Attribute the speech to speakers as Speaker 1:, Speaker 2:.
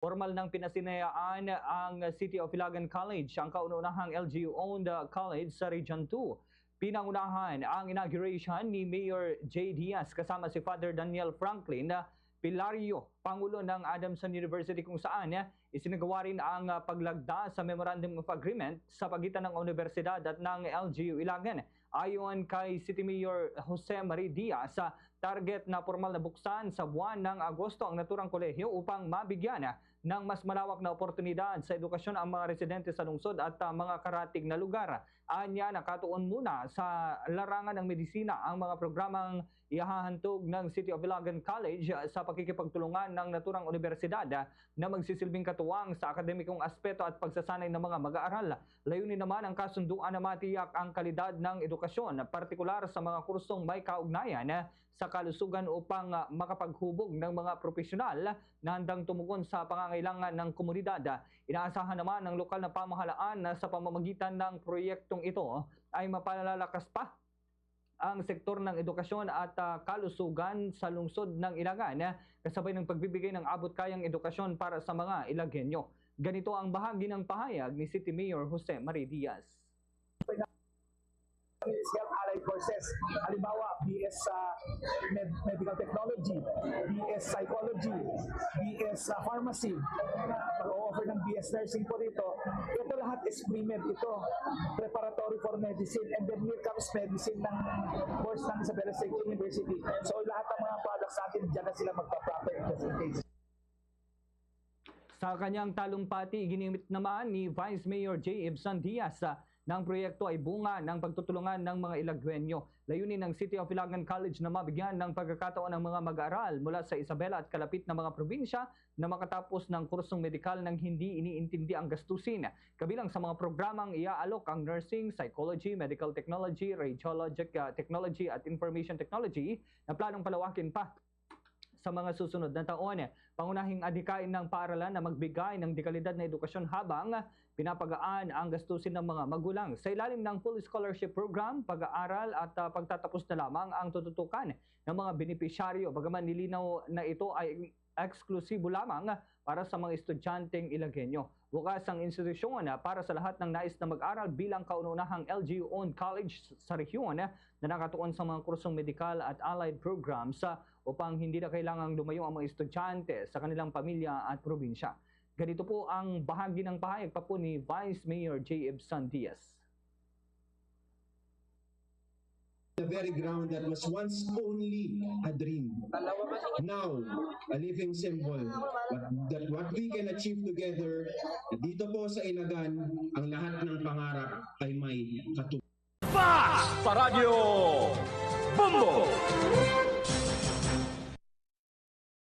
Speaker 1: Formal nang pinasinayaan ang City of Ilagan College, ang kauna-unahang LGU-owned college sa Region 2. Pinangunahan ang inauguration ni Mayor J. Diaz kasama si Father Daniel Franklin Pilario, Pangulo ng Adamson University, kung saan isinagawa rin ang paglagda sa Memorandum of Agreement sa pagitan ng Universidad at ng LGU Ilagan. Ayon kay City Mayor Jose Marie Diaz, target na formal na buksan sa buwan ng Agosto ang naturang kolehiyo upang mabigyan ng mas malawak na oportunidad sa edukasyon ang mga residente sa lungsod at mga karatig na lugar. Anya, nakatuon muna sa larangan ng medisina ang mga programang ihahantog ng City of Ilagan College sa pakikipagtulungan ng naturang universidad na magsisilbing katuwang sa akademikong aspeto at pagsasanay ng mga mag-aaral. Layunin naman ang kasunduan na matiyak ang kalidad ng edukasyon, partikular sa mga kursong may kaugnayan sa kalusugan upang makapaghubog ng mga profesional na handang tumugon sa pangangailangan ng komunidad. Inaasahan naman ng lokal na pamahalaan na sa pamamagitan ng proyektong ito ay mapalalakas pa ang sektor ng edukasyon at kalusugan sa lungsod ng Ilagan, kasabay ng pagbibigay ng abot-kayang edukasyon para sa mga Ilagenyo. Ganito ang bahagi ng pahayag ni City Mayor Jose Marie Diaz.
Speaker 2: Health allied courses, halimbawa BS Medical Technology, BS Psychology, BS Pharmacy, pag-offer ng BS Nursing po rito. Ito lahat is pre-med, ito preparatory for medicine, and then here comes medicine ng course ng Isabela State University. So lahat ng mga products natin, dyan na sila magpa-proper presentation.
Speaker 1: Sa kanyang talumpati, ginimit naman ni Vice Mayor J. Ibsan Diaz ng proyekto ay bunga ng pagtutulungan ng mga Ilagwenyo. Layunin ng City of Ilagan College na mabigyan ng pagkakataon ng mga mag-aaral mula sa Isabela at kalapit na mga probinsya na makatapos ng kursong medikal nang hindi iniintindi ang gastusin. Kabilang sa mga programang iaalok ang nursing, psychology, medical technology, radiologic technology at information technology na planong palawakin pa sa mga susunod na taon. Pangunahing adhikain ng paaralan na magbigay ng dekalidad na edukasyon habang pinapagaan ang gastusin ng mga magulang. Sa ilalim ng full scholarship program, pag-aaral at pagtatapos na lamang ang tututukan ng mga benepisyaryo. Bagaman nilinaw na ito ay eksklusibo lamang para sa mga estudyanteng Ilagenyo. Bukas ang institusyon para sa lahat ng nais na mag-aral bilang kauna-unahang LGU-owned college sa rehiyon na nakatuon sa mga kursong medikal at allied programs upang hindi na kailangang lumayo ang mga estudyante sa kanilang pamilya at probinsya. Ganito po ang bahagi ng pahayag pa po ni Vice Mayor J. Ibsan Diaz.
Speaker 3: The very ground that was once only a dream, now a living symbol, that what we can achieve together, dito po sa Ilagan, ang lahat ng pangarap ay may katuparan.
Speaker 4: Sa Radyo Bumbo!